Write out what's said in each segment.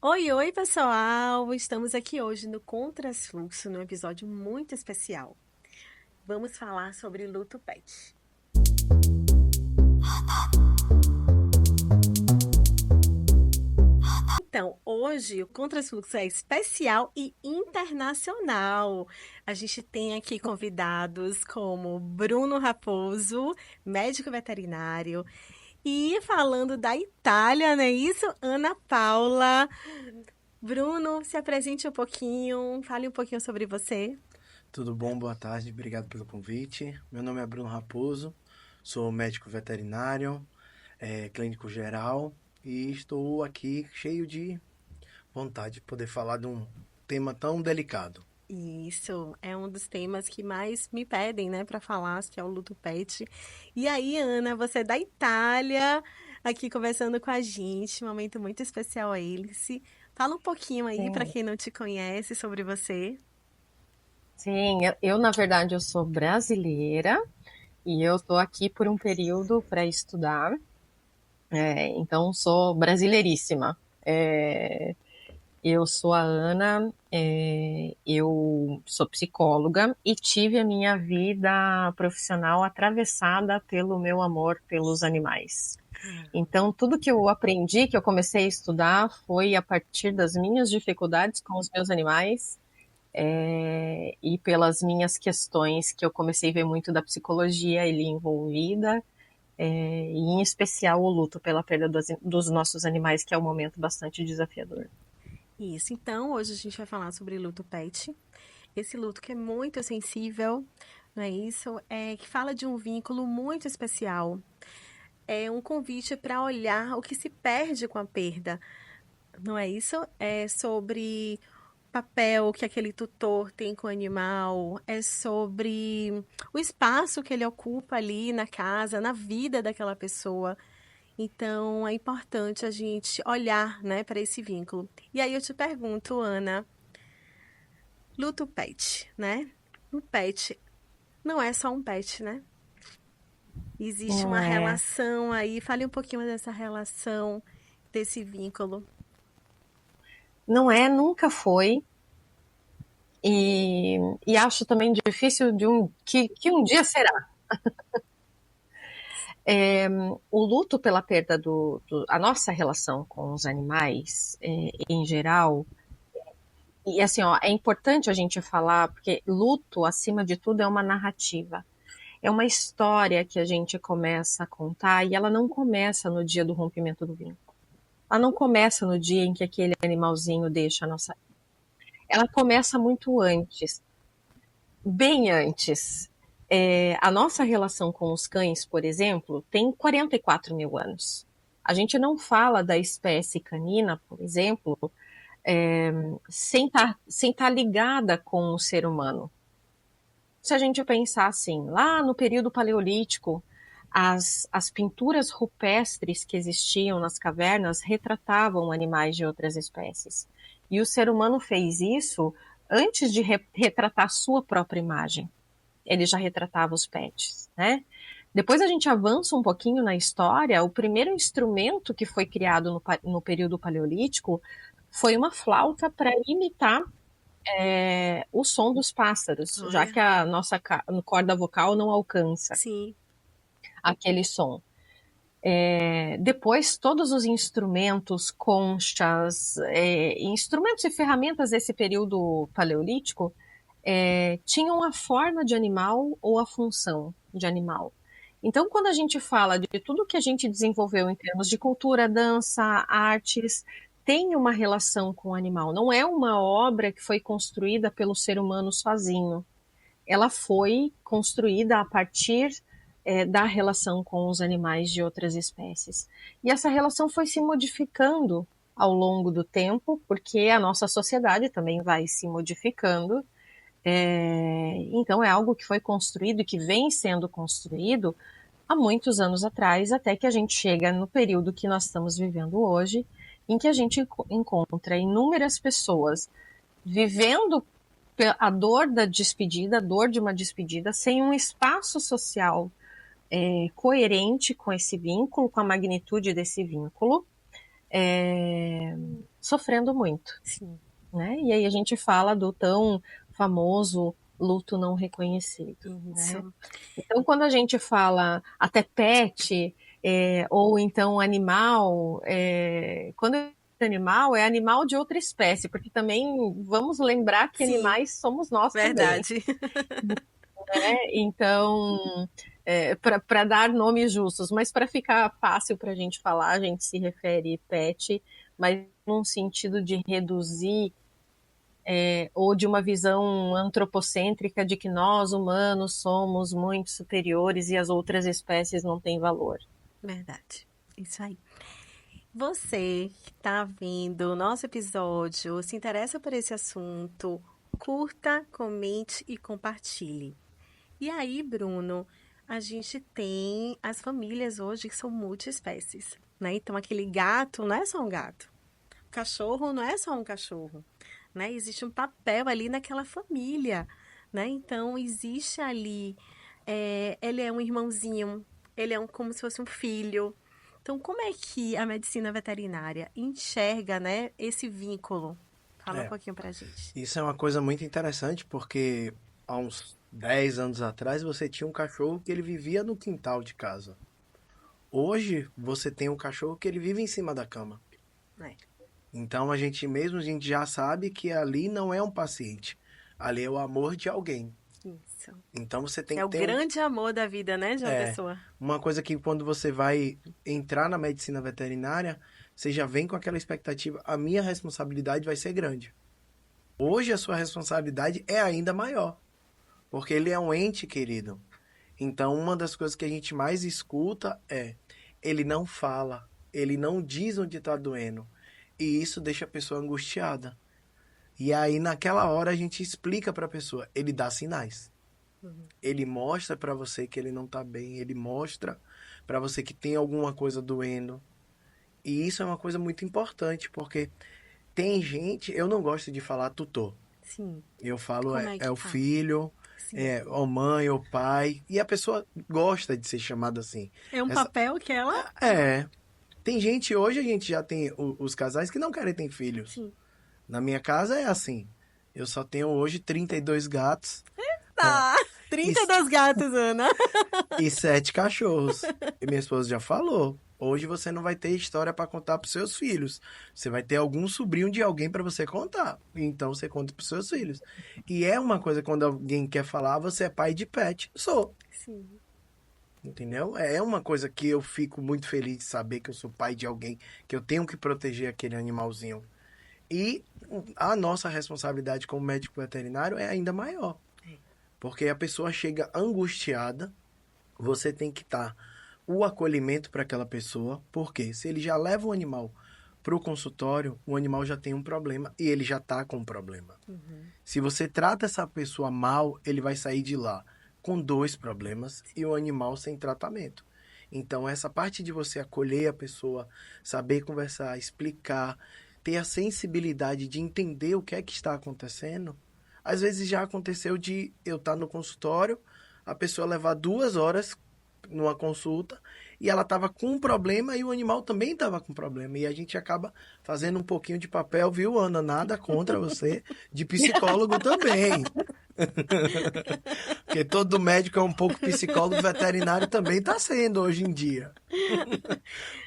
Oi, oi, pessoal! Estamos aqui hoje no Contrafluxo, num episódio muito especial. Vamos falar sobre luto pet. Então, hoje o Contrafluxo é especial e internacional. A gente tem aqui convidados como Bruno Raposo, médico veterinário, e falando da Itália, não é isso? Ana Paula. Bruno, se apresente um pouquinho, fale um pouquinho sobre você. Tudo bom? Boa tarde, obrigado pelo convite. Meu nome é Bruno Raposo, sou médico veterinário, clínico geral e estou aqui cheio de vontade de poder falar de um tema tão delicado. Isso é um dos temas que mais me pedem, né, para falar, que é o luto pet. E aí, Ana, você é da Itália, aqui conversando com a gente, um momento muito especial a eles. Fala um pouquinho aí para Sim, quem não te conhece sobre você. sim, na verdade eu sou brasileira e eu estou aqui por um período para estudar, então sou brasileiríssima. Eu sou a Ana, eu sou psicóloga e tive a minha vida profissional atravessada pelo meu amor pelos animais. Então, tudo que eu aprendi, que eu comecei a estudar, foi a partir das minhas dificuldades com os meus animais e pelas minhas questões que eu comecei a ver muito da psicologia ali envolvida, e em especial o luto pela perda dos nossos animais, que é um momento bastante desafiador. Isso, então, hoje a gente vai falar sobre luto pet. Esse luto que é muito sensível, não é isso? É que fala de um vínculo muito especial. É um convite para olhar o que se perde com a perda. Não é isso? É sobre o papel que aquele tutor tem com o animal, é sobre o espaço que ele ocupa ali na casa, na vida daquela pessoa. Então, é importante a gente olhar, né, para esse vínculo. E aí eu te pergunto, Ana, luto pet, né? Um pet não é só um pet, né? Existe Não uma é, relação aí. Fale um pouquinho dessa relação, desse vínculo. não é, nunca foi. E acho também difícil que um dia será. É, o luto pela perda a nossa relação com os animais, em geral, e assim, ó, é importante a gente falar, porque luto, acima de tudo, é uma narrativa. É uma história que a gente começa a contar e ela não começa no dia do rompimento do vínculo. Ela não começa no dia em que aquele animalzinho deixa a nossa. Ela começa muito antes, bem antes. A nossa relação com os cães, por exemplo, tem 44 mil anos. A gente não fala da espécie canina, por exemplo, é, sem tá ligada com o ser humano. Se a gente pensar assim, lá no período paleolítico, as pinturas rupestres que existiam nas cavernas retratavam animais de outras espécies. E o ser humano fez isso antes de retratar sua própria imagem. Ele já retratava os pets, né? Depois a gente avança um pouquinho na história. O primeiro instrumento que foi criado no período paleolítico foi uma flauta para imitar o som dos pássaros, já Olha, que a nossa corda vocal não alcança sim. aquele som. Depois, todos os instrumentos, conchas, instrumentos e ferramentas desse período paleolítico tinham a forma de animal ou a função de animal. Então, quando a gente fala de tudo que a gente desenvolveu em termos de cultura, dança, artes, tem uma relação com o animal. Não é uma obra que foi construída pelo ser humano sozinho. Ela foi construída a partir da relação com os animais de outras espécies. E essa relação foi se modificando ao longo do tempo, porque a nossa sociedade também vai se modificando. Então, é algo que foi construído e que vem sendo construído há muitos anos atrás, até que a gente chega no período que nós estamos vivendo hoje, em que a gente encontra inúmeras pessoas vivendo a dor da despedida, a dor de uma despedida, sem um espaço social coerente com esse vínculo, com a magnitude desse vínculo, sofrendo muito, Sim. né? E aí a gente fala do tão famoso luto não reconhecido, né? Isso. Então, quando a gente fala até pet, ou então animal, quando é animal, é animal de outra espécie, porque também vamos lembrar que Sim, animais somos nós também, verdade. né? Então, para dar nomes justos, mas para ficar fácil para a gente falar, a gente se refere pet, mas num sentido de reduzir ou de uma visão antropocêntrica de que nós, humanos, somos muito superiores e as outras espécies não têm valor. Verdade. Isso aí. Você que está vendo o nosso episódio, se interessa por esse assunto, curta, comente e compartilhe. E aí, Bruno, a gente tem as famílias hoje que são multiespécies, né? Então, aquele gato não é só um gato. O cachorro não é só um cachorro, né? Existe um papel ali naquela família, né? Então, existe ali, ele é um irmãozinho, ele é como se fosse um filho. Então, como é que a medicina veterinária enxerga, né, esse vínculo? Fala um É, pouquinho pra gente. isso é uma coisa muito interessante porque há uns 10 anos atrás você tinha um cachorro que ele vivia no quintal de casa. Hoje você tem um cachorro que ele vive em cima da cama. É, Então a gente já sabe que ali não é um paciente. Ali é o amor de alguém. isso. Então você tem É que o ter um, grande amor da vida, né, de uma é, pessoa. uma coisa que quando você vai entrar na medicina veterinária, você já vem com aquela expectativa, a minha responsabilidade vai ser grande. Hoje a sua responsabilidade é ainda maior, porque ele é um ente querido. Então uma das coisas que a gente mais escuta é, ele não fala, ele não diz onde está doendo. E isso deixa a pessoa angustiada. E aí naquela hora a gente explica para a pessoa, ele dá sinais. Ele mostra para você que ele não tá bem, ele mostra para você que tem alguma coisa doendo. E isso é uma coisa muito importante, porque tem gente, eu não gosto de falar tutor. Sim. Eu falo Como é é que o fala? filho, Sim. ou mãe, ou pai, e a pessoa gosta de ser chamada assim. É um Essa, papel que ela. é, tem gente, hoje a gente já tem os casais que não querem ter filhos. Sim. Na minha casa é assim. Eu só tenho hoje 32 gatos, Tá. e 32 gatos, Ana. e 7 cachorros. E minha esposa já falou. Hoje você não vai ter história para contar para seus filhos. Você vai ter algum sobrinho de alguém para você contar. Então você conta para seus filhos. E é uma coisa quando alguém quer falar, você é pai de pet. Sou. Sim. Entendeu? É uma coisa que eu fico muito feliz de saber que eu sou pai de alguém, que eu tenho que proteger aquele animalzinho. E a nossa responsabilidade como médico veterinário é ainda maior. Porque a pessoa chega angustiada, você tem que estar o acolhimento para aquela pessoa, porque se ele já leva o animal para o consultório, o animal já tem um problema e ele já está com um problema. Se você trata essa pessoa mal, ele vai sair de lá com 2 problemas e o animal sem tratamento. Então, essa parte de você acolher a pessoa, saber conversar, explicar, ter a sensibilidade de entender o que é que está acontecendo, às vezes já aconteceu de eu estar no consultório, a pessoa levar 2 horas numa consulta e ela estava com um problema e o animal também estava com problema. E a gente acaba fazendo um pouquinho de papel, viu, Ana? Nada contra você, de psicólogo também. Porque todo médico é um pouco psicólogo, veterinário também está sendo hoje em dia.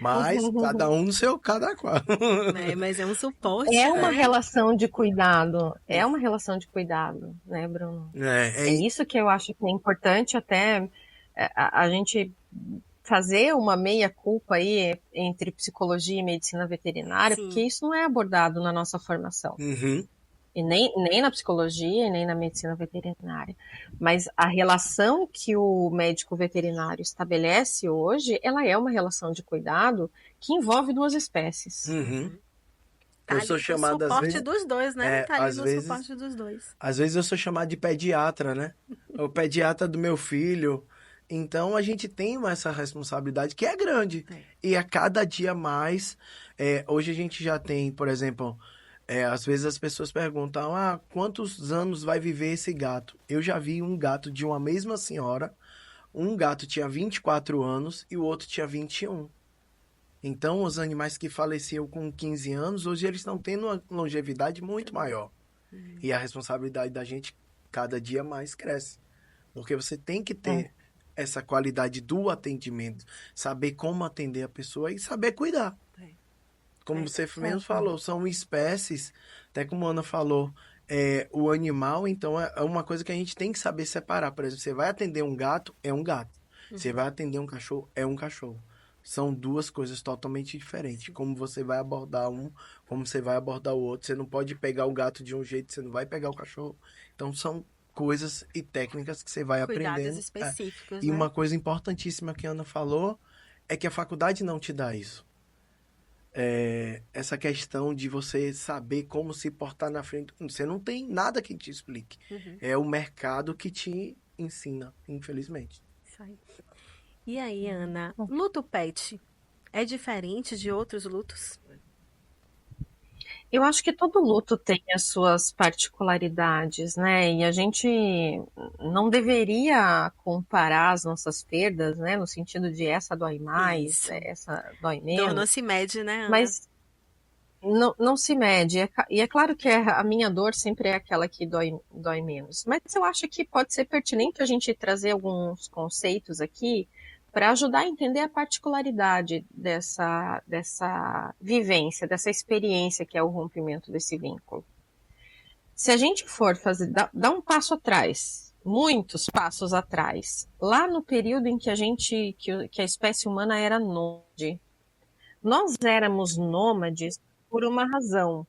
Mas cada um no seu cada qual. É, mas é um suporte, É uma né? relação de cuidado, né, Bruno? É É, isso que eu acho que é importante até a gente fazer uma meia-culpa aí entre psicologia e medicina veterinária, porque Sim. isso não é abordado na nossa formação. uhum, E nem na psicologia e nem na medicina veterinária. Mas a relação que o médico veterinário estabelece hoje, ela é uma relação de cuidado que envolve duas espécies. uhum. Tá Eu sou ali no chamado às suporte vezes, dos dois, né? Tá ali às no vezes, suporte dos dois. às vezes eu sou chamado de pediatra, né? O pediatra do meu filho. Então a gente tem essa responsabilidade que é grande. É. E a cada dia mais, hoje a gente já tem, por exemplo, às vezes as pessoas perguntam, quantos anos vai viver esse gato? Eu já vi um gato de uma mesma senhora, um gato tinha 24 anos e o outro tinha 21. Então, os animais que faleciam com 15 anos, hoje eles estão tendo uma longevidade muito maior. E a responsabilidade da gente cada dia mais cresce. Porque você tem que É, ter essa qualidade do atendimento, saber como atender a pessoa e saber cuidar. É, Como você verdade. mesmo falou, são espécies, até como a Ana falou, o animal, então, é uma coisa que a gente tem que saber separar. Por exemplo, você vai atender um gato, é um gato. Você vai atender um cachorro, é um cachorro. São duas coisas totalmente diferentes. Sim. Como você vai abordar um, como você vai abordar o outro. Você não pode pegar o gato de um jeito, você não vai pegar o cachorro. Então, são coisas e técnicas que você vai Cuidados aprendendo. específicos, E né? uma coisa importantíssima que a Ana falou é que a faculdade não te dá isso. Essa questão de você saber como se portar na frente. Você não tem nada que te explique. Uhum. É o mercado que te ensina, infelizmente. Isso aí. E aí, Ana, luto pet é diferente de outros lutos? eu acho que todo luto tem as suas particularidades, né? E a gente não deveria comparar as nossas perdas, né? No sentido de essa dói mais, Isso. essa dói Dor não menos. se mede, né, Ana? Mas não se mede. E é claro que a minha dor sempre é aquela que dói menos. Mas eu acho que pode ser pertinente a gente trazer alguns conceitos aqui para ajudar a entender a particularidade dessa vivência, dessa experiência que é o rompimento desse vínculo. Se a gente for fazer, dá um passo atrás, muitos passos atrás, lá no período em que que a espécie humana era nômade, nós éramos nômades por uma razão.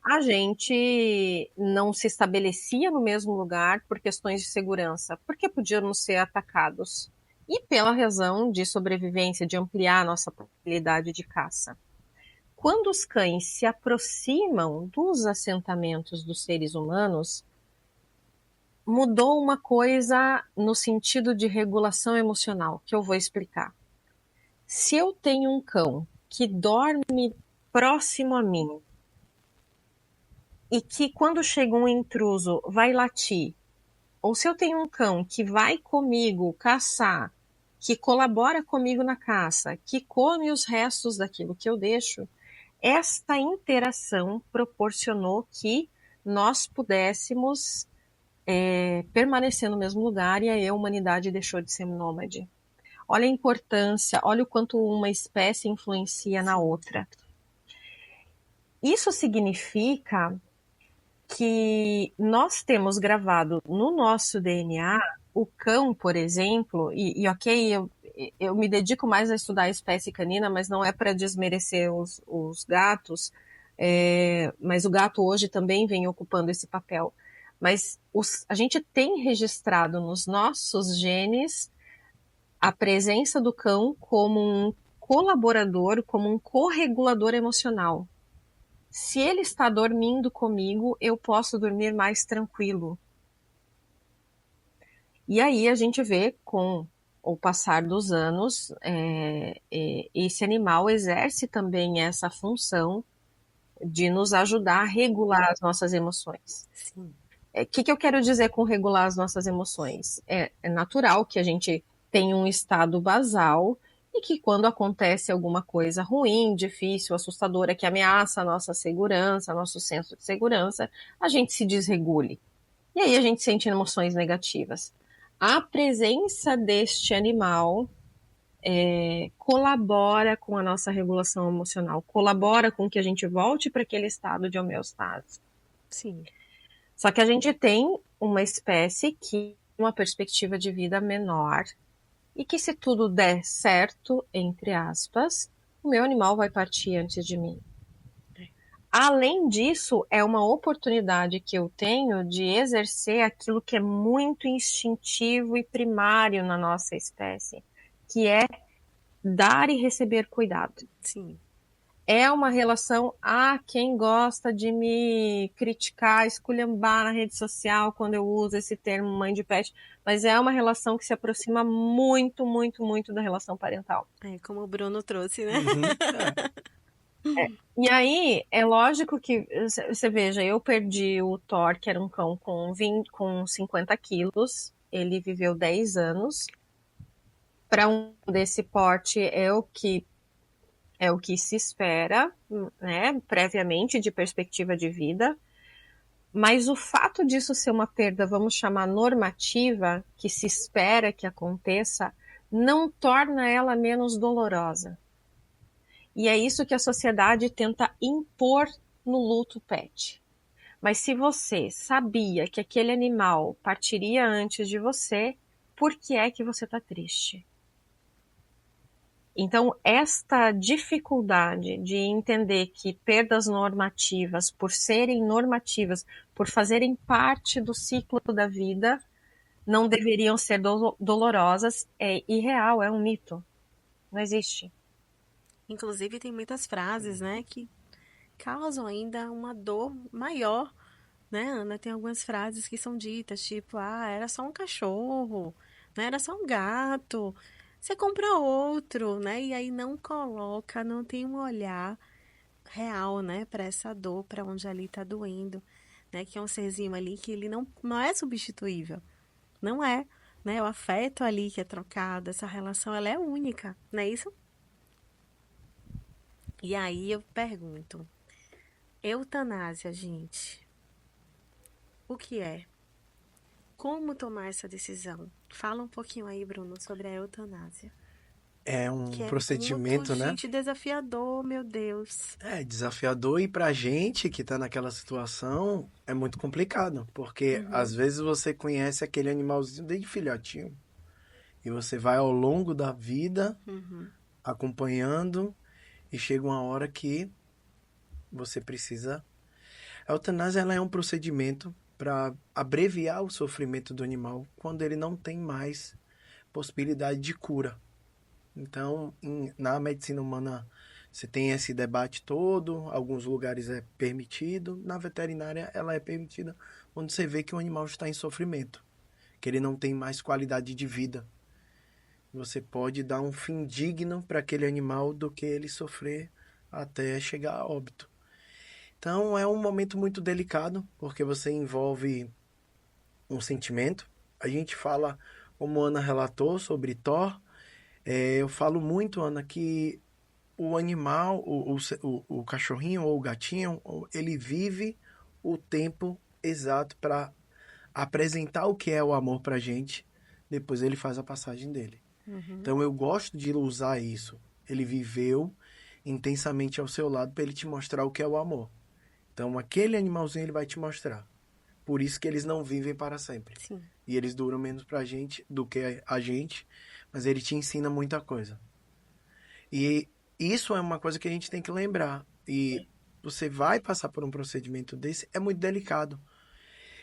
A gente não se estabelecia no mesmo lugar por questões de segurança, porque podíamos ser atacados. E pela razão de sobrevivência, de ampliar a nossa possibilidade de caça. Quando os cães se aproximam dos assentamentos dos seres humanos, mudou uma coisa no sentido de regulação emocional, que eu vou explicar. Se eu tenho um cão que dorme próximo a mim e que quando chega um intruso vai latir, ou se eu tenho um cão que vai comigo caçar, que colabora comigo na caça, que come os restos daquilo que eu deixo, esta interação proporcionou que nós pudéssemos permanecer no mesmo lugar e aí a humanidade deixou de ser nômade. Olha a importância, olha o quanto uma espécie influencia na outra. Isso significa que nós temos gravado no nosso DNA o cão, por exemplo, e ok, eu me dedico mais a estudar a espécie canina, mas não é para desmerecer os gatos, mas o gato hoje também vem ocupando esse papel. Mas a gente tem registrado nos nossos genes a presença do cão como um colaborador, como um corregulador emocional. Se ele está dormindo comigo, eu posso dormir mais tranquilo. E aí a gente vê com o passar dos anos, esse animal exerce também essa função de nos ajudar a regular as nossas emoções. Sim. O que eu quero dizer com regular as nossas emoções? É natural que a gente tenha um estado basal e que quando acontece alguma coisa ruim, difícil, assustadora, que ameaça a nossa segurança, nosso senso de segurança, a gente se desregule. E aí a gente sente emoções negativas. A presença deste animal colabora com a nossa regulação emocional, colabora com que a gente volte para aquele estado de homeostase. Sim. Só que a gente tem uma espécie que tem uma perspectiva de vida menor e que se tudo der certo, entre aspas, o meu animal vai partir antes de mim. Além disso, é uma oportunidade que eu tenho de exercer aquilo que é muito instintivo e primário na nossa espécie, que é dar e receber cuidado. Sim. É uma relação quem gosta de me criticar, esculhambar na rede social quando eu uso esse termo mãe de pet, mas é uma relação que se aproxima muito, muito, muito da relação parental. Como o Bruno trouxe, né? E aí, é lógico que, você veja, eu perdi o Thor, que era um cão com 50 quilos, ele viveu 10 anos. Para um desse porte, é o que é o que se espera, né, previamente de perspectiva de vida, mas o fato disso ser uma perda, vamos chamar normativa, que se espera que aconteça, não torna ela menos dolorosa. E é isso que a sociedade tenta impor no luto pet. Mas se você sabia que aquele animal partiria antes de você, por que é que você está triste? Então, esta dificuldade de entender que perdas normativas, por serem normativas, por fazerem parte do ciclo da vida, não deveriam ser dolorosas, é irreal, é um mito. Não existe. Inclusive, tem muitas frases, né, que causam ainda uma dor maior, né, Ana? Tem algumas frases que são ditas, tipo, ah, era só um cachorro, né? Era só um gato. Você compra outro, né? E aí não coloca, não tem um olhar real, né, para essa dor, para onde ali tá doendo, né? Que é um serzinho ali que ele não é substituível. Não é, né? O afeto ali que é trocado, essa relação, ela é única, não é isso? E aí eu pergunto, eutanásia, gente, o que é? Como tomar essa decisão? Fala um pouquinho aí, Bruno, sobre a eutanásia. É um Que é muito, procedimento, né? gente, desafiador, meu Deus. É desafiador e pra gente que tá naquela situação é muito complicado, porque às Uhum, vezes você conhece aquele animalzinho desde filhotinho e você vai ao longo da vida uhum, acompanhando e chega uma hora que você precisa. A eutanásia ela é um procedimento para abreviar o sofrimento do animal quando ele não tem mais possibilidade de cura. Então, na medicina humana, você tem esse debate todo, alguns lugares é permitido, na veterinária ela é permitida quando você vê que o animal está em sofrimento, que ele não tem mais qualidade de vida. Você pode dar um fim digno para aquele animal do que ele sofrer até chegar a óbito. Então, é um momento muito delicado, porque você envolve um sentimento. A gente fala, como a Ana relatou sobre Thor, eu falo muito, Ana, que o animal, o cachorrinho ou o gatinho, ele vive o tempo exato para apresentar o que é o amor pra gente, depois ele faz a passagem dele. uhum. Então eu gosto de usar isso. Ele viveu intensamente ao seu lado para ele te mostrar o que é o amor. Então aquele animalzinho ele vai te mostrar. Por isso que eles não vivem para sempre. Sim. E eles duram menos pra gente do que a gente, mas ele te ensina muita coisa. E isso é uma coisa que a gente tem que lembrar. E você vai passar por um procedimento desse, é muito delicado.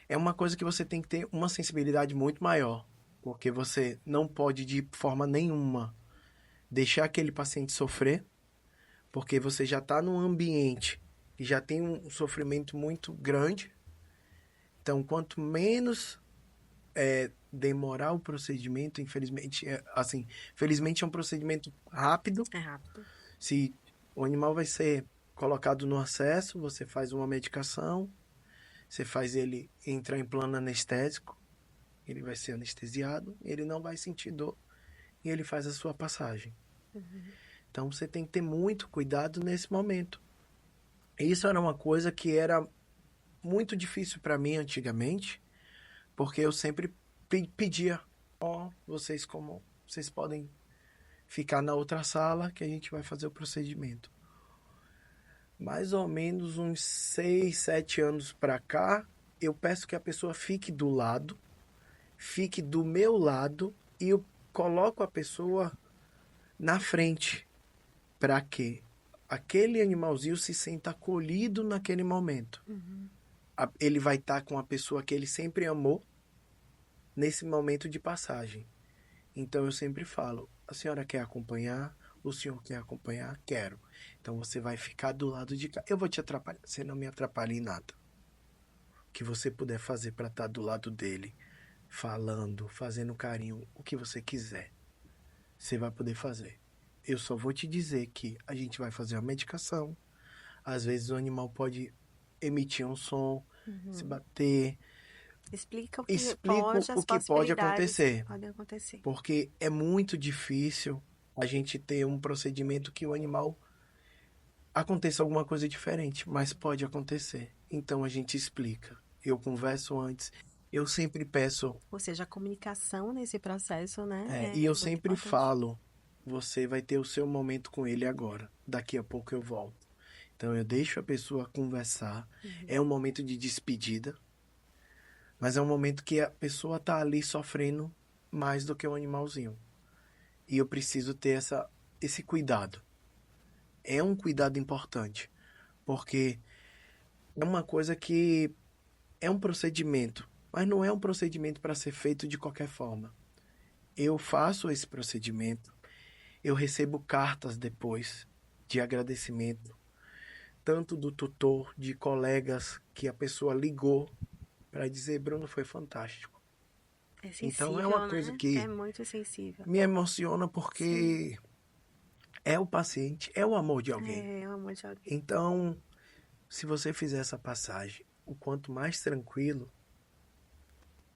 É uma coisa que você tem que ter uma sensibilidade muito maior, porque você não pode de forma nenhuma deixar aquele paciente sofrer, porque você já está num ambiente que já tem um sofrimento muito grande. Então, quanto menos demorar o procedimento, infelizmente, assim, felizmente é um procedimento rápido. É rápido. Se o animal vai ser colocado no acesso, você faz uma medicação, você faz ele entrar em plano anestésico, ele vai ser anestesiado, ele não vai sentir dor e ele faz a sua passagem. Uhum. Então você tem que ter muito cuidado nesse momento. Isso era uma coisa que era muito difícil para mim antigamente, porque eu sempre pedia, vocês podem ficar na outra sala que a gente vai fazer o procedimento. Mais ou menos uns 6, 7 anos para cá, eu peço que a pessoa fique do lado, fique do meu lado e eu coloco a pessoa na frente para que aquele animalzinho se sinta acolhido naquele momento. Uhum. Ele vai estar com a pessoa que ele sempre amou nesse momento de passagem. Então eu sempre falo, a senhora quer acompanhar? O senhor quer acompanhar? Quero. Então você vai ficar do lado de cá. Eu vou te atrapalhar. Você não me atrapalha em nada. O que você puder fazer para estar do lado dele, falando, fazendo carinho, o que você quiser, você vai poder fazer. Eu só vou te dizer que a gente vai fazer uma medicação. Às vezes o animal pode emitir um som, se Uhum. bater. Explica o que Explico pode, o as que pode possibilidades que acontecer. podem acontecer. Porque é muito difícil a gente ter um procedimento que o animal aconteça alguma coisa diferente, mas pode acontecer. Então a gente explica. Eu converso antes. Eu sempre peço, Ou seja, a comunicação nesse processo, né, e eu é muito sempre importante. falo, você vai ter o seu momento com ele agora. Daqui a pouco eu volto. Então eu deixo a pessoa conversar. É um momento de despedida, mas é um momento que a pessoa tá ali sofrendo mais do que o animalzinho. E eu preciso ter esse cuidado. É um cuidado importante, porque é uma coisa que é um procedimento, mas não é um procedimento para ser feito de qualquer forma. Eu faço esse procedimento, eu recebo cartas depois de agradecimento, tanto do tutor, de colegas, que a pessoa ligou para dizer: Bruno, foi fantástico. É Então é uma sensível, coisa né? É que muito sensível. me emociona Sim. porque é o paciente, é o amor de alguém. É um amor de alguém. Então, se você fizer essa passagem, o quanto mais tranquilo,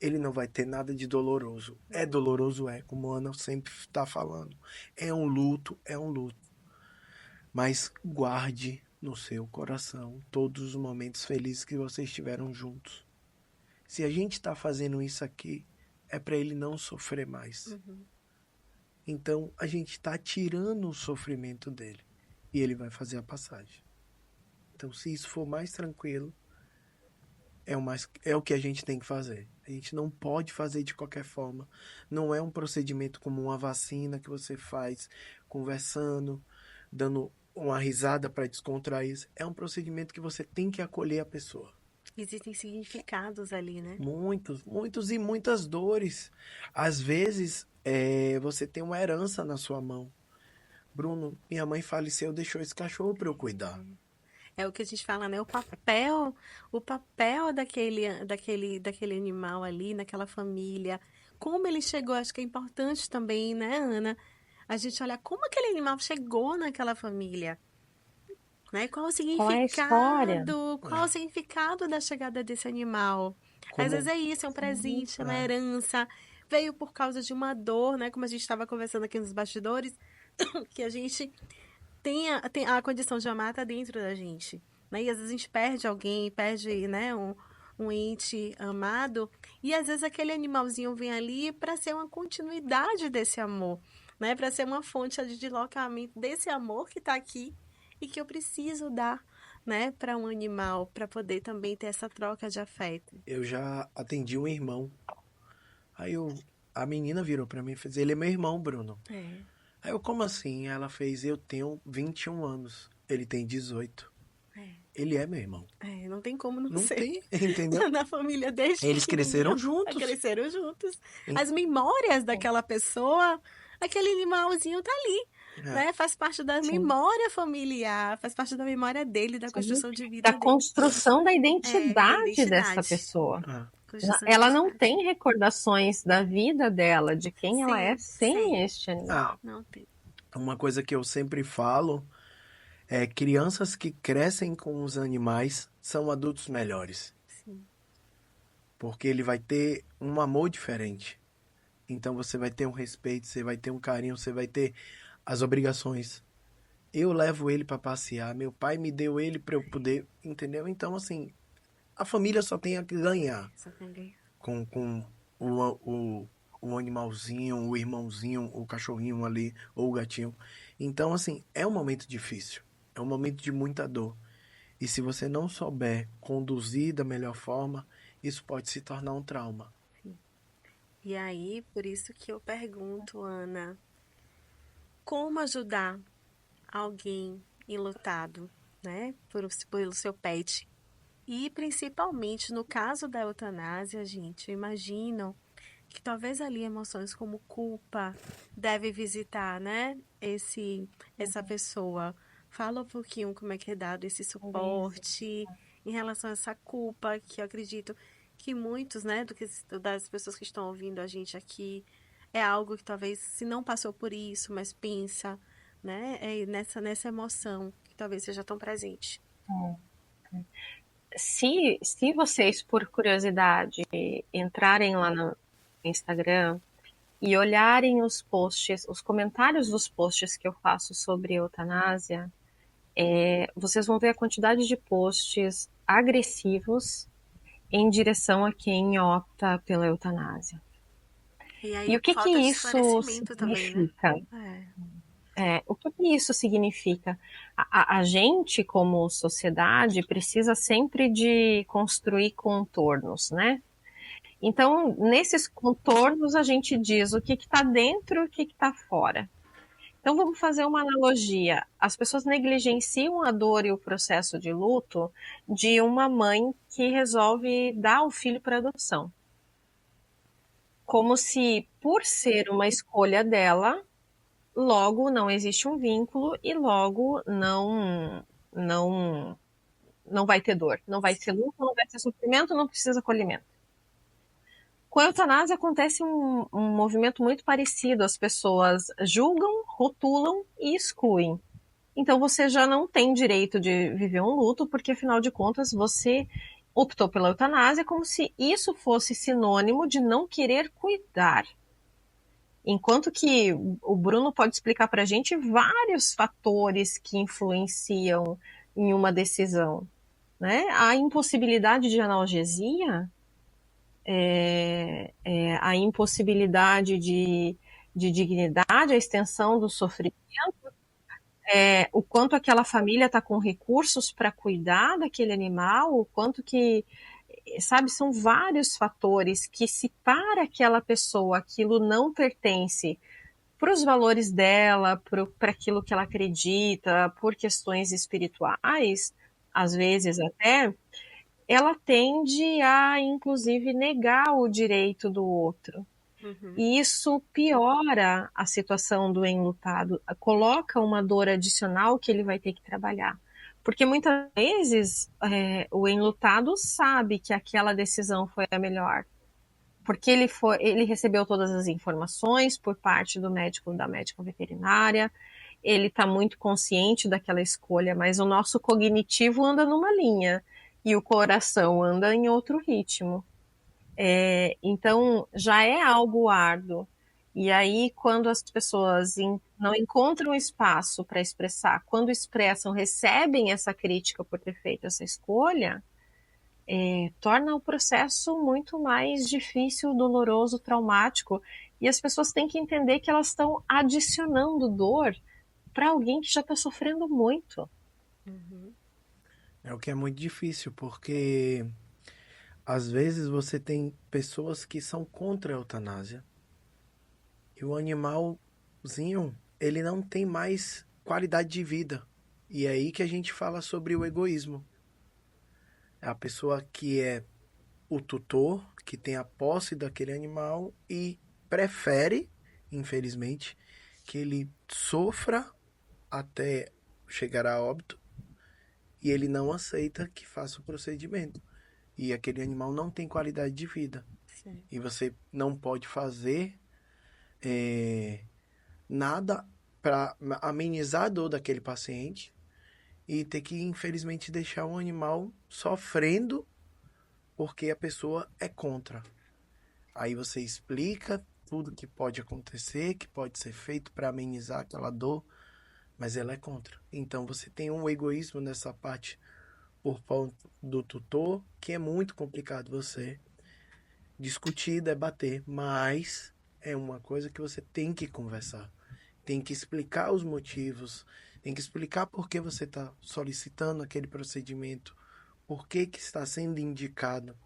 ele não vai ter nada de doloroso. É doloroso, como a Ana sempre está falando. É um luto. Mas guarde no seu coração todos os momentos felizes que vocês estiveram juntos. Se a gente está fazendo isso aqui, é para ele não sofrer mais. Então, a gente está tirando o sofrimento dele. E ele vai fazer a passagem. Então, se isso for mais tranquilo, é o que a gente tem que fazer. A gente não pode fazer de qualquer forma. Não é um procedimento como uma vacina que você faz conversando, dando uma risada para descontrair. É um procedimento que você tem que acolher a pessoa. Existem significados ali, né? Muitos, muitos e muitas dores. Às vezes, você tem uma herança na sua mão. Bruno, minha mãe faleceu, deixou esse cachorro para eu cuidar. É o que a gente fala, né? O papel daquele animal ali, naquela família. Como ele chegou, acho que é importante também, né, Ana? A gente olhar como aquele animal chegou naquela família, né? Qual é a história? Qual é o significado da chegada desse animal? Às vezes Como, é isso, é um presente, é uma é, herança, veio por causa de uma dor, né? Como a gente estava conversando aqui nos bastidores, que a gente tem a condição de amar tá dentro da gente, né? E às vezes a gente perde alguém, perde, né, um ente amado, e às vezes aquele animalzinho vem ali para ser uma continuidade desse amor, né? Para ser uma fonte de deslocamento desse amor que está aqui e que eu preciso dar, né, para um animal, para poder também ter essa troca de afeto. eu já atendi um irmão. Aí a menina virou para mim e fez: ele é meu irmão, Bruno. É, Aí eu, como assim? Ela fez: eu tenho 21 anos. Ele tem 18. é, Ele é meu irmão. não tem como não Não ser. tem, entendeu? Na família desde Eles cresceram pequenininho, juntos. cresceram juntos. En- As memórias daquela pessoa, aquele animalzinho tá ali, é, né? Faz parte da Sim, memória familiar, faz parte da memória dele, da sim. construção de Da vida dele. construção da Da identidade dessa identidade. pessoa. é. Construção de Ela não identidade. tem recordações da vida dela, de quem ela é, Sim, sim. sem este Ah, animal. Não tem. uma coisa que eu sempre falo é: crianças que crescem com os animais são adultos melhores. Sim. Porque ele vai ter um amor diferente. Então você vai ter um respeito, você vai ter um carinho, você vai ter as obrigações. Eu levo ele para passear, meu pai me deu ele para eu poder, entendeu? Então, assim, a família só tem a que ganhar Só tem alguém. com o animalzinho, o irmãozinho, o cachorrinho ali, ou o gatinho. Então, assim, é um momento difícil, é um momento de muita dor. E se você não souber conduzir da melhor forma, isso pode se tornar um trauma. E aí, por isso que eu pergunto, Ana, como ajudar alguém enlutado, né, pelo seu pet? E principalmente no caso da eutanásia, gente, eu imagino que talvez ali emoções como culpa deve visitar, né, essa pessoa. Fala um pouquinho como é que é dado esse suporte em relação a essa culpa, que eu acredito que muitos, né, das pessoas que estão ouvindo a gente aqui, é algo que talvez, se não passou por isso, mas pensa, né, nessa emoção que talvez seja tão presente. Se vocês, por curiosidade, entrarem lá no Instagram e olharem os posts, os comentários dos posts que eu faço sobre eutanásia, vocês vão ver a quantidade de posts agressivos em direção a quem opta pela eutanásia. E E aí o que falta isso esclarecimento também, né? significa? O que isso significa? A gente, como sociedade, precisa sempre de construir contornos, né? Então, nesses contornos, a gente diz o que está dentro e o que está fora. Então, vamos fazer uma analogia. As pessoas negligenciam a dor e o processo de luto de uma mãe que resolve dar o filho para adoção. Como se, por ser uma escolha dela, logo não existe um vínculo e logo não vai ter dor, não vai ter luto, não vai ter sofrimento, não precisa acolhimento. Com a eutanásia acontece um movimento muito parecido. As pessoas julgam, rotulam e excluem. Então você já não tem direito de viver um luto, porque afinal de contas você optou pela eutanásia como se isso fosse sinônimo de não querer cuidar. Enquanto que o Bruno pode explicar para a gente vários fatores que influenciam em uma decisão, né? A impossibilidade de analgesia, a impossibilidade de dignidade, a extensão do sofrimento, o quanto aquela família está com recursos para cuidar daquele animal, o quanto que, sabe, são vários fatores que, se para aquela pessoa aquilo não pertence para os valores dela, para aquilo que ela acredita, por questões espirituais, às vezes até, ela tende a, inclusive, negar o direito do outro. E isso piora a situação do enlutado, coloca uma dor adicional que ele vai ter que trabalhar. Porque muitas vezes o enlutado sabe que aquela decisão foi a melhor, porque ele recebeu todas as informações por parte do médico, da médica veterinária, ele está muito consciente daquela escolha, mas o nosso cognitivo anda numa linha e o coração anda em outro ritmo. Então, já é algo árduo. E aí, quando as pessoas não encontram espaço para expressar, quando expressam, recebem essa crítica por ter feito essa escolha, torna o processo muito mais difícil, doloroso, traumático. E as pessoas têm que entender que elas estão adicionando dor para alguém que já está sofrendo muito. É o que é muito difícil, porque às vezes você tem pessoas que são contra a eutanásia e o animalzinho, ele não tem mais qualidade de vida. E é aí que a gente fala sobre o egoísmo. É a pessoa que é o tutor, que tem a posse daquele animal e prefere, infelizmente, que ele sofra até chegar a óbito e ele não aceita que faça o procedimento. E aquele animal não tem qualidade de vida. Sim. E você não pode fazer nada para amenizar a dor daquele paciente e ter que, infelizmente, deixar um animal sofrendo porque a pessoa é contra. Aí você explica tudo que pode acontecer, que pode ser feito para amenizar aquela dor, mas ela é contra. Então você tem um egoísmo nessa parte por ponto do tutor, que é muito complicado você discutir, debater, mas é uma coisa que você tem que conversar. Tem que explicar os motivos, tem que explicar por que você está solicitando aquele procedimento, por que está sendo indicado,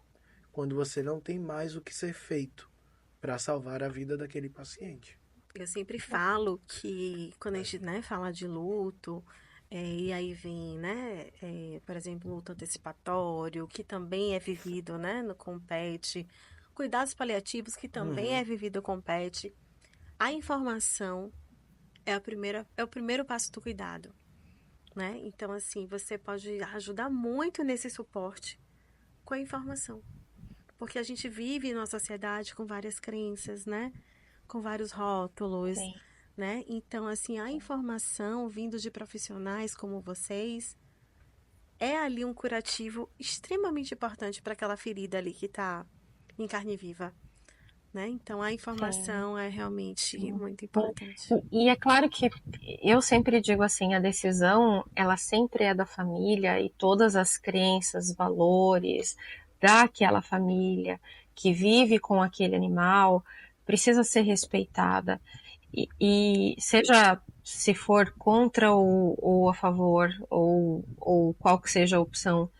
quando você não tem mais o que ser feito para salvar a vida daquele paciente. Eu sempre falo que quando a gente, né, fala de luto, e aí vem, né, por exemplo, luto antecipatório, que também é vivido, né, no Compete, cuidados paliativos, que também é vivido com PET, a informação é o primeiro passo do cuidado, né? Então, assim, você pode ajudar muito nesse suporte com a informação. Porque a gente vive numa sociedade com várias crenças, né? Com vários rótulos, Sim. né? Então, assim, a informação vindo de profissionais como vocês é ali um curativo extremamente importante para aquela ferida ali que está em carne viva, né? Então a Sim, informação é realmente sim. muito importante. E é claro que eu sempre digo assim, a decisão, ela sempre é da família e todas as crenças, valores daquela família que vive com aquele animal precisa ser respeitada. E seja se for contra ou a favor, ou qual que seja a opção,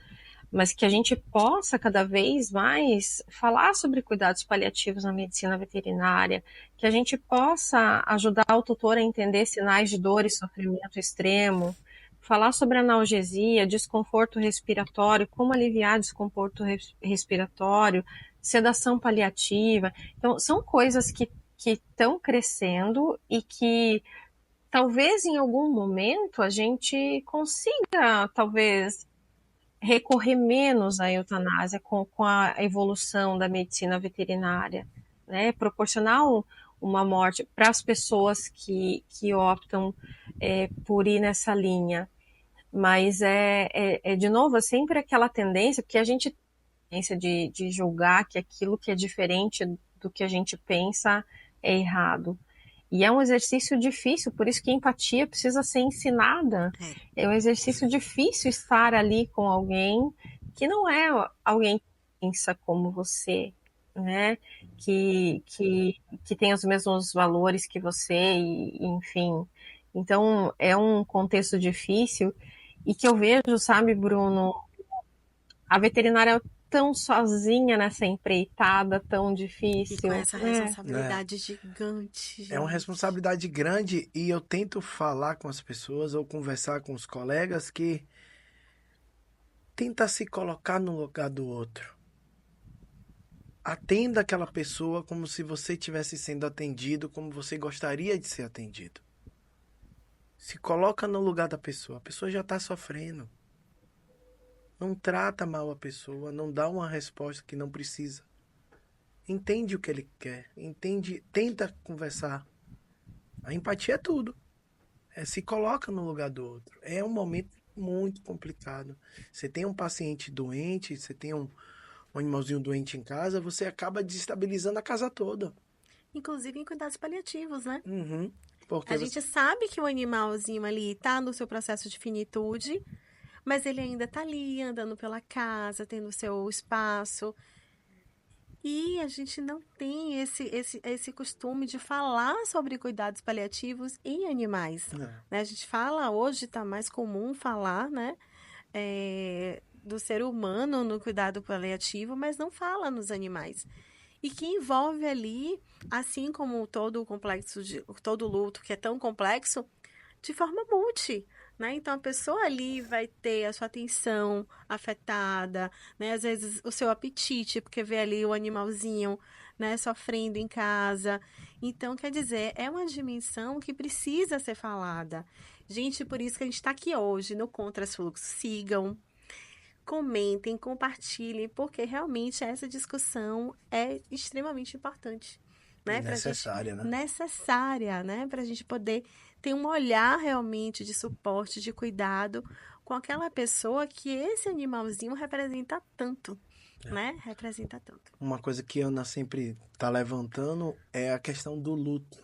mas que a gente possa cada vez mais falar sobre cuidados paliativos na medicina veterinária, que a gente possa ajudar o tutor a entender sinais de dor e sofrimento extremo, falar sobre analgesia, desconforto respiratório, como aliviar desconforto respiratório, sedação paliativa. Então, são coisas que estão crescendo e que talvez em algum momento a gente consiga, talvez, recorrer menos à eutanásia com a evolução da medicina veterinária, né? Proporcionar uma morte para as pessoas que optam por ir nessa linha. Mas de novo, é sempre aquela tendência, porque a gente tem a tendência de julgar que aquilo que é diferente do que a gente pensa é errado. E é um exercício difícil, por isso que a empatia precisa ser ensinada. É. É um exercício difícil estar ali com alguém que não é alguém que pensa como você, né? Que tem os mesmos valores que você, enfim. Então, é um contexto difícil e que eu vejo, sabe, Bruno, a veterinária é tão sozinha nessa empreitada tão E com difícil, essa né? Né? responsabilidade gigante, É uma gente. responsabilidade grande e eu tento falar com as pessoas ou conversar com os colegas que tenta se colocar no lugar do outro. Atenda aquela pessoa como se você estivesse sendo atendido, como você gostaria de ser atendido. Se coloca no lugar da pessoa. A pessoa já está sofrendo. Não trata mal a pessoa, não dá uma resposta que não precisa. Entende o que ele quer, entende, tenta conversar. A empatia é tudo. Se coloca no lugar do outro. É um momento muito complicado. Você tem um paciente doente, você tem um animalzinho doente em casa, você acaba desestabilizando a casa toda. Inclusive em cuidados paliativos, né? Uhum. A Porque você. gente sabe que o animalzinho ali tá no seu processo de finitude, mas ele ainda tá ali, andando pela casa, tendo o seu espaço. E a gente não tem esse costume de falar sobre cuidados paliativos em animais. É, Né? A gente fala, hoje está mais comum falar, né? Do ser humano no cuidado paliativo, mas não fala nos animais. E que envolve ali, assim como todo o complexo, todo o luto, que é tão complexo, de forma multi, né? Então a pessoa ali vai ter a sua atenção afetada, né? Às vezes o seu apetite, porque vê ali o animalzinho, né, sofrendo em casa. Então, quer dizer, é uma dimensão que precisa ser falada. Gente, por isso que a gente está aqui hoje no Contrafluxo. Sigam, comentem, compartilhem, porque realmente essa discussão é extremamente importante, e né? Para gente necessária, né? necessária, né? Para a gente poder ter um olhar realmente de suporte, de cuidado com aquela pessoa que esse animalzinho representa tanto, né? Representa tanto. Uma coisa que a Ana sempre tá levantando é a questão do luto.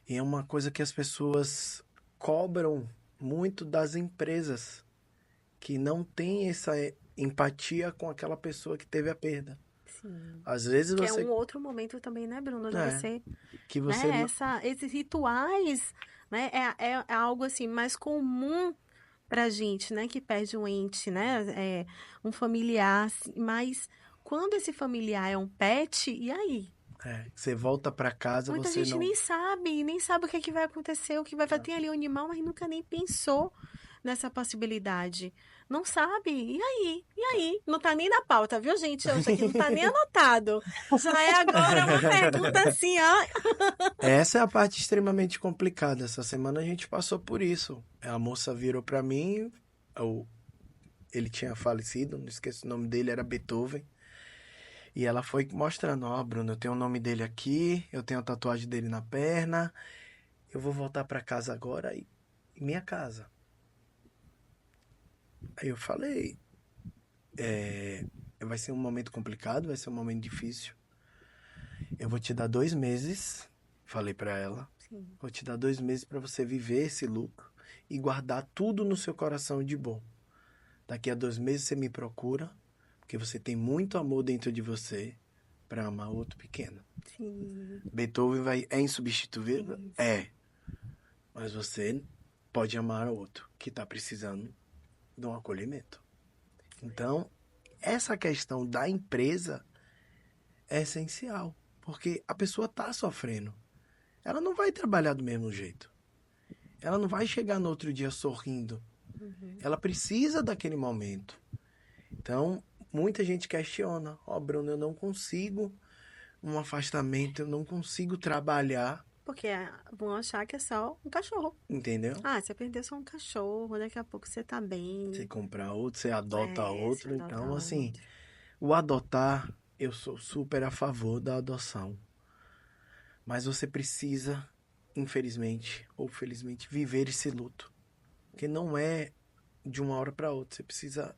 E é uma coisa que as pessoas cobram muito das empresas, que não têm essa empatia com aquela pessoa que teve a perda. Sim. Às vezes Que é você. um outro momento também, né, Bruno, de É, você, que você. né? Esses rituais, né? É algo assim mais comum pra gente, né, que perde um ente, né, um familiar, assim, mas quando esse familiar é um pet, e aí? Você volta para casa, Muita você gente não. nem sabe o que é que vai acontecer, o que vai fazer. Tem ali um animal, mas nunca nem pensou nessa possibilidade. Não sabe. E aí? E aí? Não tá nem na pauta, viu, gente? Isso aqui não tá nem anotado. Já é agora uma pergunta assim, ó. Essa é a parte extremamente complicada. Essa semana a gente passou por isso. A moça virou para mim, ele tinha falecido, não esqueço o nome dele, era Beethoven. E ela foi mostrando, ó, Bruno, eu tenho o nome dele aqui, eu tenho a tatuagem dele na perna, eu vou voltar para casa agora e minha casa. Aí eu falei, vai ser um momento complicado, vai ser um momento difícil. eu vou te dar 2 meses, falei pra ela, Sim. vou te dar 2 meses pra você viver esse luto e guardar tudo no seu coração de bom. Daqui a 2 meses você me procura, porque você tem muito amor dentro de você pra amar outro pequeno. Sim. Beethoven é insubstituível? Isso. É. Mas você pode amar outro que tá precisando de um acolhimento. Então, essa questão da empresa é essencial, porque a pessoa está sofrendo. Ela não vai trabalhar do mesmo jeito. Ela não vai chegar no outro dia sorrindo. Ela precisa daquele momento. Então, muita gente questiona. Bruno, eu não consigo um afastamento, eu não consigo trabalhar. Porque vão achar que é só um cachorro. Entendeu? Você perdeu só um cachorro, daqui a pouco você tá bem. Você compra outro, você adota outro. Você adota Então, assim, outro. o adotar, eu sou super a favor da adoção. Mas você precisa, infelizmente ou felizmente, viver esse luto. Porque não é de uma hora para outra. Você precisa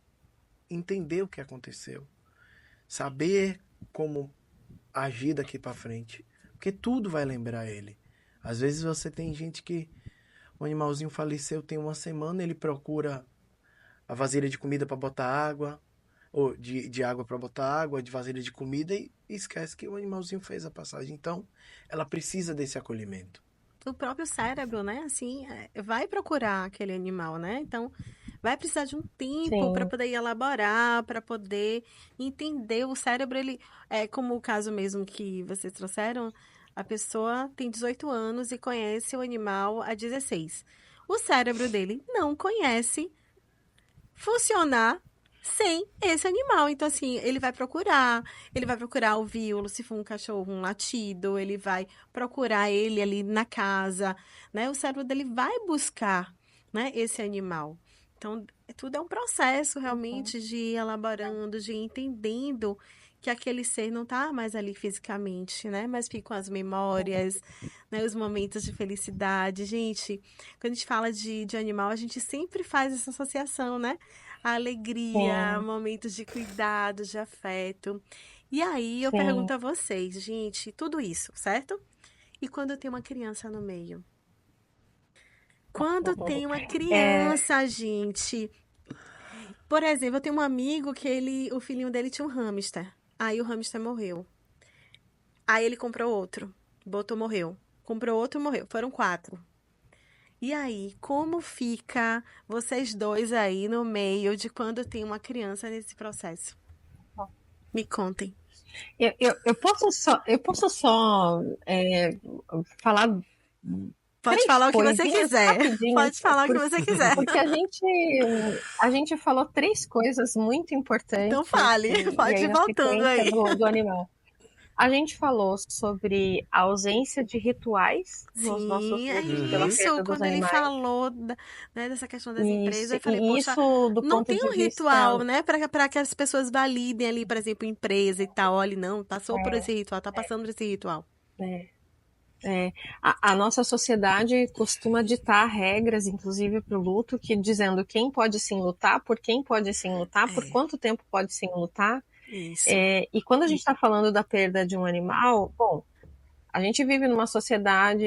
entender o que aconteceu. Saber como agir daqui para frente. Porque tudo vai lembrar ele. Às vezes você tem gente que o animalzinho faleceu tem uma semana, ele procura a vasilha de comida para botar água, ou de água para botar água, de vasilha de comida e esquece que o animalzinho fez a passagem. Então, ela precisa desse acolhimento. O próprio cérebro, né? Assim, vai procurar aquele animal, né? Então, vai precisar de um tempo para Sim. poder elaborar, para poder entender. O cérebro, ele é como o caso mesmo que vocês trouxeram. A pessoa tem 18 anos e conhece o animal há 16. O cérebro dele não conhece funcionar sem esse animal. Então, assim, ele vai procurar ouvi-lo, se for um cachorro, um latido, ele vai procurar ele ali na casa, né? O cérebro dele vai buscar, né, esse animal. Então, tudo é um processo Uhum. realmente de ir elaborando, de ir entendendo que aquele ser não está mais ali fisicamente, né? Mas ficam as memórias, né? Os momentos de felicidade. Gente, quando a gente fala de animal, a gente sempre faz essa associação, né? A alegria, Sim, momentos de cuidado, de afeto. E aí eu sim. pergunto a vocês, gente, tudo isso, certo? E quando tem uma criança no meio? Quando tem uma É, criança, gente. Por exemplo, eu tenho um amigo que o filhinho dele tinha um hamster. Aí o hamster morreu. Aí ele comprou outro. Botou, morreu. Comprou outro, morreu. Foram 4. E aí, como fica vocês dois aí no meio de quando tem uma criança nesse processo? Me contem. eu posso só falar Pode 3 falar o que você coisinhas quiser. rapidinhas, Pode falar o que você quiser. porque a gente falou 3 coisas muito Então importantes, fale, e pode aí ir na voltando sequência aí. do animal. A gente falou sobre a ausência de rituais nos nossos Sim, é lutos pela Uhum. isso. perda dos Quando ele animais. falou né, dessa questão das empresas, Isso, eu falei, e poxa, isso do não ponto tem de um vista. ritual, né, para que as pessoas validem ali, por exemplo, empresa e tal. Olha, não, passou por esse ritual, tá passando por esse ritual. É, a nossa sociedade costuma ditar regras, inclusive para o luto, que dizendo quem pode sim lutar, por quem pode sim lutar, por É, quanto tempo pode sim lutar. isso. E quando a gente está falando da perda de um animal, bom, a gente vive numa sociedade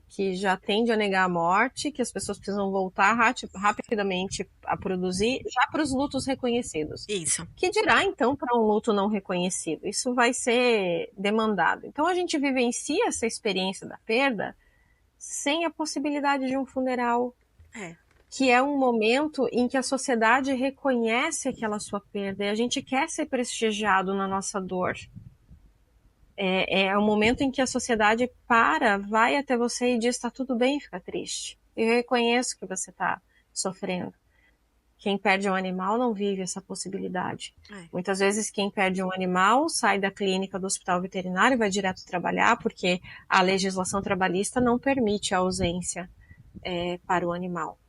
que já tende a negar a morte, que as pessoas precisam voltar rapidamente a produzir, já para os lutos reconhecidos. Isso. Que dirá, então, para um luto não reconhecido? Isso vai ser demandado. Então, a gente vivencia essa experiência da perda sem a possibilidade de um funeral, É, que é um momento em que a sociedade reconhece aquela sua perda e a gente quer ser prestigiado na nossa dor. É o momento em que a sociedade vai até você e diz: está tudo bem ficar triste. Eu reconheço que você está sofrendo. Quem perde um animal não vive essa possibilidade. é. Muitas vezes quem perde um animal sai da clínica do hospital veterinário e vai direto trabalhar porque a legislação trabalhista não permite a ausência para o animal,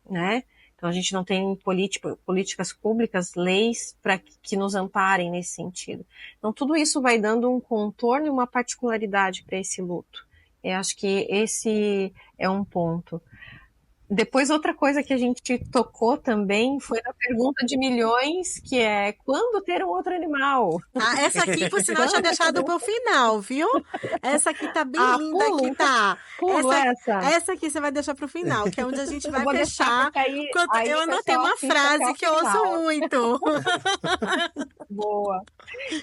né? Então a gente não tem políticas públicas, leis para que nos amparem nesse sentido. Então tudo isso vai dando um contorno e uma particularidade para esse luto. Eu acho que esse é um ponto. Depois, outra coisa que a gente tocou também foi na pergunta de milhões, que é quando ter um outro animal? Ah, essa aqui, por sinal, eu tinha Quando deixado poder... pro final, viu? Essa aqui tá bem Ah, linda, pulo, aqui então tá. pulo Essa, essa. essa aqui você vai deixar pro final, que é onde a gente Eu vai vou deixar, fechar. porque aí, Eu aí o anotei pessoal uma assiste até frase o que eu ouço final. muito. Boa.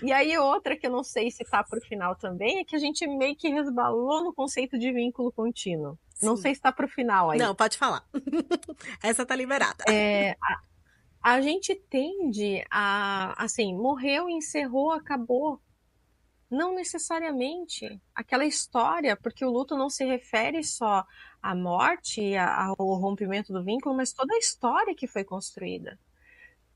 E aí, outra que eu não sei se tá pro final também, é que a gente meio que resbalou no conceito de vínculo contínuo. Não Sim. sei se tá pro final aí. Não, pode falar. Essa tá liberada. A gente tende a, assim, morreu, encerrou, acabou. Não necessariamente aquela história, porque o luto não se refere só à morte, ao rompimento do vínculo, mas toda a história que foi construída.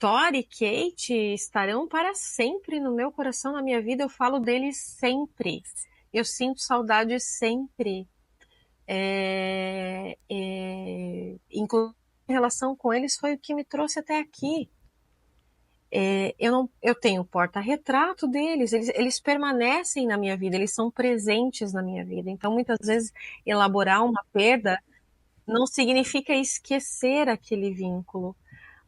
Tori e Kate estarão para sempre no meu coração, na minha vida. Eu falo deles sempre. Eu sinto saudade sempre. Inclusive, a relação com eles foi o que me trouxe até aqui. Eu tenho o porta-retrato deles, eles permanecem na minha vida, eles são presentes na minha vida. Então, muitas vezes, elaborar uma perda não significa esquecer aquele vínculo,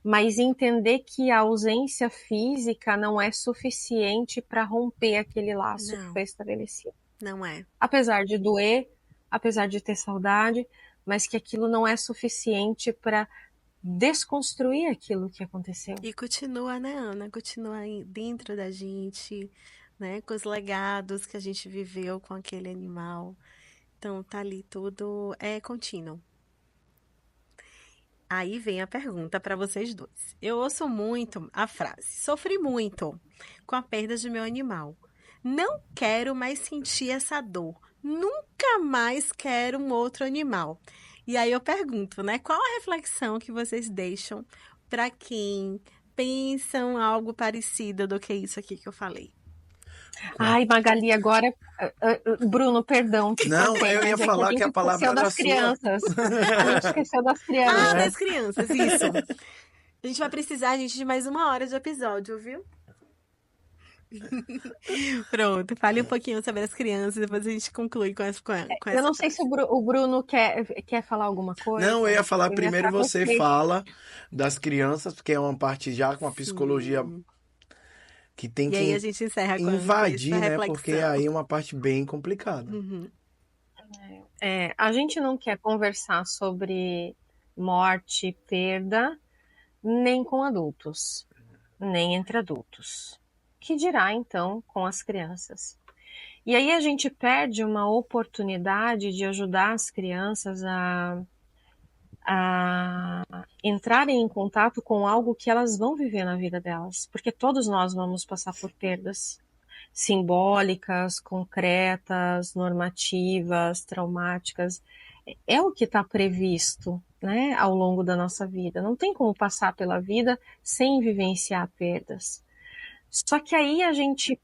mas entender que a ausência física não é suficiente para romper aquele laço que Não, foi estabelecido. não é. Apesar de doer, apesar de ter saudade, mas que aquilo não é suficiente para desconstruir aquilo que aconteceu. E continua, né, Ana? Continua aí dentro da gente, né? Com os legados que a gente viveu com aquele animal. Então, tá ali tudo é contínuo. Aí vem a pergunta para vocês dois. Eu ouço muito a frase: sofri muito com a perda de meu animal. Não quero mais sentir essa dor. Nunca mais quero um outro animal. E aí eu pergunto, né? Qual a reflexão que vocês deixam para quem pensam algo parecido do que isso aqui que eu falei? Ai, Magali, agora, Bruno, perdão, te Não, cortei, eu ia mas é que a falar que gente a palavra esqueceu era das sua. crianças. A gente esqueceu das Ah, crianças. das crianças, isso. A gente vai precisar, gente, de mais 1 hora de episódio, viu? Pronto, fale um pouquinho sobre as crianças, depois a gente conclui com Eu essa não sei se frase. o Bruno quer falar alguma Não, eu ia coisa. falar Eu ia primeiro ficar com você vocês. fala das crianças, porque é uma parte já com a psicologia Sim. que tem E aí a que gente encerra com essa invadir, né? Porque reflexão. aí é uma parte bem complicada. Uhum. A gente não quer conversar sobre morte, perda, nem com adultos, nem entre adultos. Que dirá, então, com as crianças? E aí a gente perde uma oportunidade de ajudar as crianças a entrarem em contato com algo que elas vão viver na vida delas, porque todos nós vamos passar por perdas simbólicas, concretas, normativas, traumáticas. É o que está previsto, né, ao longo da nossa vida. Não tem como passar pela vida sem vivenciar perdas. Só que aí a gente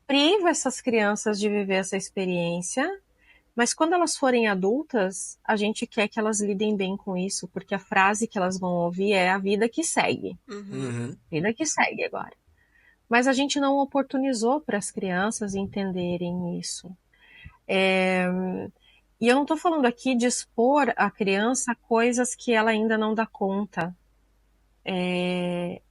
priva essas crianças de viver essa experiência, mas quando elas forem adultas, a gente quer que elas lidem bem com isso, porque a frase que elas vão ouvir é a vida que segue. Uhum. Uhum. Vida que segue agora. Mas a gente não oportunizou para as crianças entenderem isso. E eu não estou falando aqui de expor a criança coisas que ela ainda não dá conta.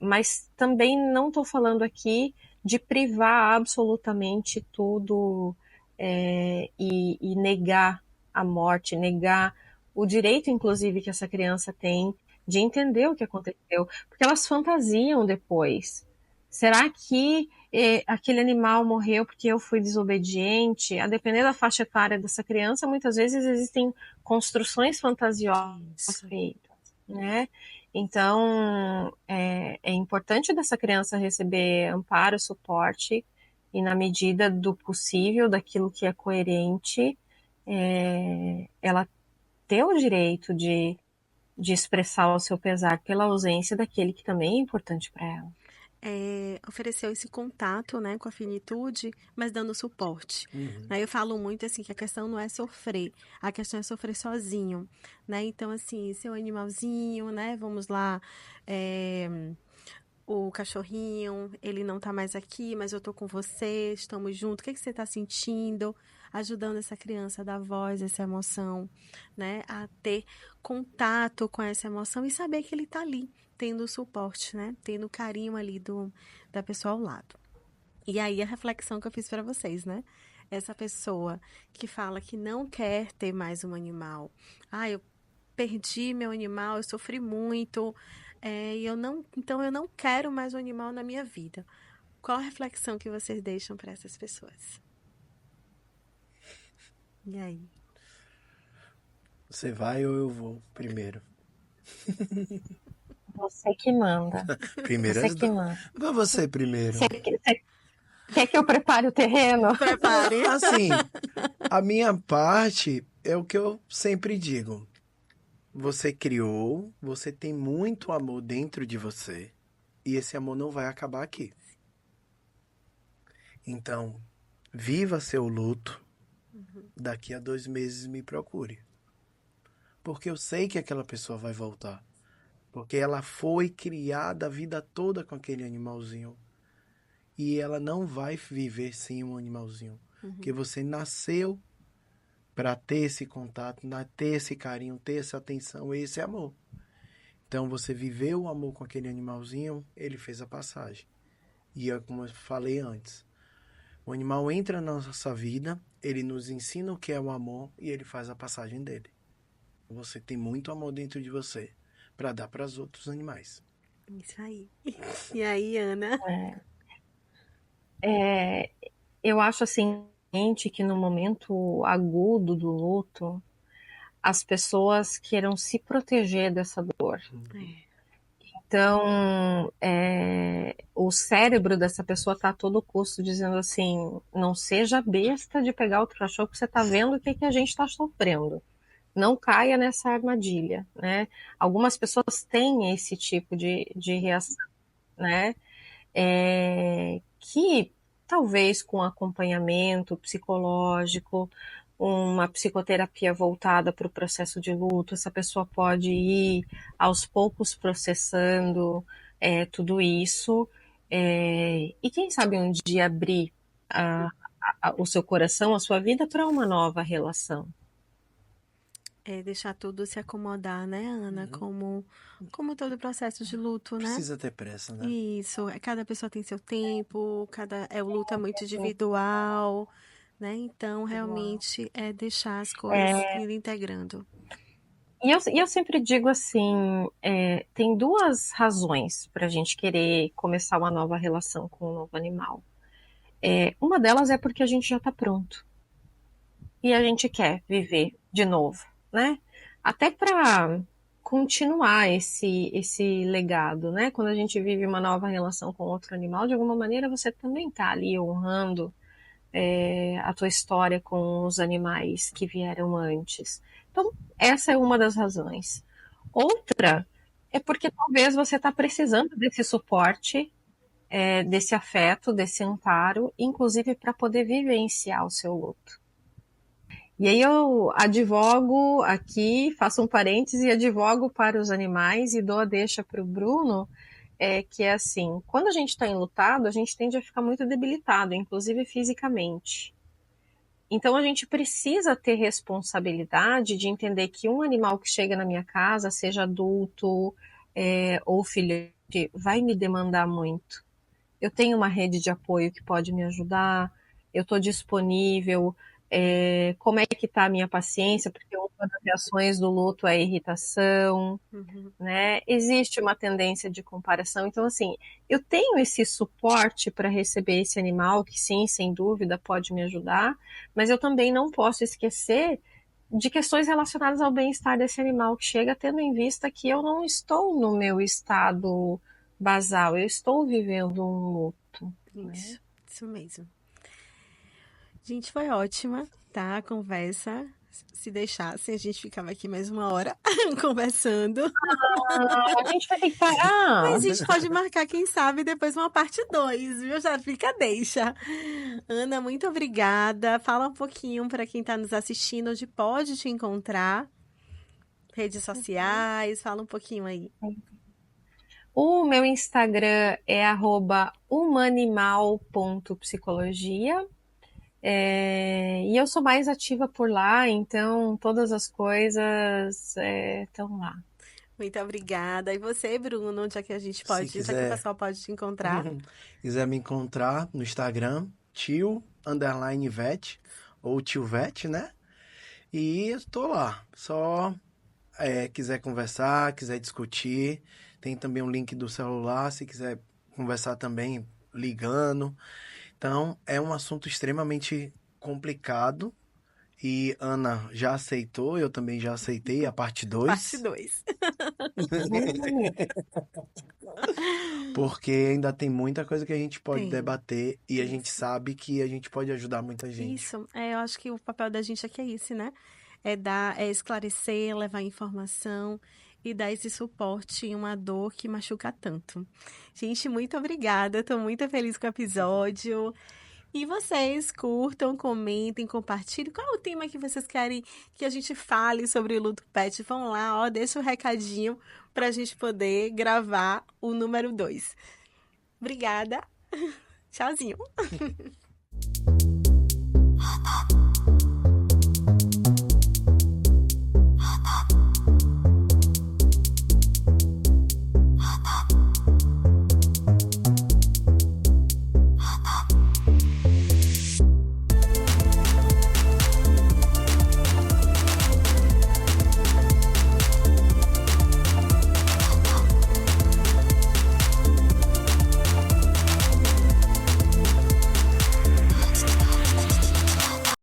Mas também não estou falando aqui de privar absolutamente tudo e negar a morte, negar o direito, inclusive, que essa criança tem de entender o que aconteceu, porque elas fantasiam depois. Será que aquele animal morreu porque eu fui desobediente? A depender da faixa etária dessa criança, muitas vezes existem construções fantasiosas Isso. feitas, né? Então, é importante dessa criança receber amparo, suporte, e na medida do possível, daquilo que é coerente, ela ter o direito de expressar o seu pesar pela ausência daquele que também é importante para ela. Ofereceu esse contato, né, com a finitude, mas dando suporte. Aí eu falo muito assim que a questão não é sofrer, a questão é sofrer sozinho, né? Então assim, seu animalzinho, né? Vamos lá, o cachorrinho, ele não tá mais aqui, mas eu tô com você, estamos juntos. O que que você tá sentindo? ajudando essa criança a dar voz a essa emoção, né? A ter contato com essa emoção e saber que ele está ali, tendo o suporte, né? Tendo o carinho ali da pessoa ao lado. E aí a reflexão que eu fiz para vocês, né? Essa pessoa que fala que não quer ter mais um animal. Ah, eu perdi meu animal, eu sofri muito, então eu não quero mais um animal na minha vida. Qual a reflexão que vocês deixam para essas pessoas? E aí? Você vai ou eu vou primeiro? Você que manda. Primeiro Você que manda. Vai você primeiro. Você quer que eu prepare o terreno? Prepare. Assim, a minha parte é o que eu sempre digo. Você criou, você tem muito amor dentro de você e esse amor não vai acabar aqui. Então, viva seu luto. Daqui a 2 meses me procure. Porque eu sei que aquela pessoa vai voltar. Porque ela foi criada a vida toda com aquele animalzinho. E ela não vai viver sem um animalzinho. Porque você nasceu para ter esse contato, ter esse carinho, ter essa atenção, esse amor. Então você viveu o amor com aquele animalzinho, ele fez a passagem. E é como eu falei antes, o animal entra na nossa vida, ele nos ensina o que é o amor e ele faz a passagem dele. Você tem muito amor dentro de você para dar para os outros animais. Isso aí. E aí, Ana? Eu acho assim, gente, que no momento agudo do luto, as pessoas queiram se proteger dessa dor. Então, o cérebro dessa pessoa está a todo custo dizendo assim, não seja besta de pegar outro cachorro, porque você está vendo o que a gente está sofrendo. Não caia nessa armadilha, né? Algumas pessoas têm esse tipo de reação, né? Que talvez com acompanhamento psicológico, uma psicoterapia voltada para o processo de luto, essa pessoa pode ir aos poucos processando tudo isso e quem sabe um dia abrir o seu coração, a sua vida para uma nova relação. Deixar tudo se acomodar, né, Ana? Como todo processo de luto, né? Precisa ter pressa, né? Isso. Cada pessoa tem seu tempo, o luto é muito individual, né? Então, realmente, é deixar as coisas ir integrando. E eu sempre digo assim, tem 2 razões para a gente querer começar uma nova relação com um novo animal. Uma delas é porque a gente já está pronto. E a gente quer viver de novo, né? Até para continuar esse legado, né? Quando a gente vive uma nova relação com outro animal, de alguma maneira você também está ali honrando a tua história com os animais que vieram antes. Então, essa é uma das razões. Outra é porque talvez você está precisando desse suporte, desse afeto, desse amparo, inclusive para poder vivenciar o seu luto. E aí eu advogo aqui, faço um parêntese e advogo para os animais e dou a deixa para o Bruno, que é assim, quando a gente está enlutado, a gente tende a ficar muito debilitado, inclusive fisicamente. Então a gente precisa ter responsabilidade de entender que um animal que chega na minha casa, seja adulto ou filhote, vai me demandar muito. Eu tenho uma rede de apoio que pode me ajudar, eu estou disponível, como é que está a minha paciência, porque uma das reações do luto é a irritação, né? Existe uma tendência de comparação, então assim, eu tenho esse suporte para receber esse animal, que sim, sem dúvida, pode me ajudar, mas eu também não posso esquecer de questões relacionadas ao bem-estar desse animal que chega, tendo em vista que eu não estou no meu estado basal, eu estou vivendo um luto. Isso mesmo. Gente, foi ótima, tá? A conversa. Se deixasse, a gente ficava aqui mais 1 hora conversando. A gente vai ter que parar. Mas a gente pode marcar, quem sabe, depois uma parte 2, viu? Já fica, deixa. Ana, muito obrigada. Fala um pouquinho para quem está nos assistindo, onde pode te encontrar. Redes sociais, fala um pouquinho aí. O meu Instagram é @humanimal.psicologia E eu sou mais ativa por lá, então todas as coisas estão lá. Muito obrigada. E você, Bruno, onde é que a gente Se pode, onde é que o quiser, pessoal pode te encontrar? quiser me encontrar no Instagram, tio_vet, ou tio Vet, né? E eu tô lá. Só quiser conversar, quiser discutir. Tem também um link do celular, se quiser conversar também ligando. Então, é um assunto extremamente complicado. E Ana já aceitou, eu também já aceitei a parte Parte 2, 2. porque ainda tem muita coisa que a gente pode Tem. debater e a gente Isso. sabe que a gente pode ajudar muita gente. Isso. Eu acho que o papel da gente aqui é esse, né? É esclarecer, levar informação e dar esse suporte em uma dor que machuca tanto. Gente, muito obrigada. Estou muito feliz com o episódio. E vocês curtam, comentem, compartilhem. Qual é o tema que vocês querem que a gente fale sobre o luto pet? Vão lá, ó, deixa um recadinho para a gente poder gravar o número 2. Obrigada. Tchauzinho.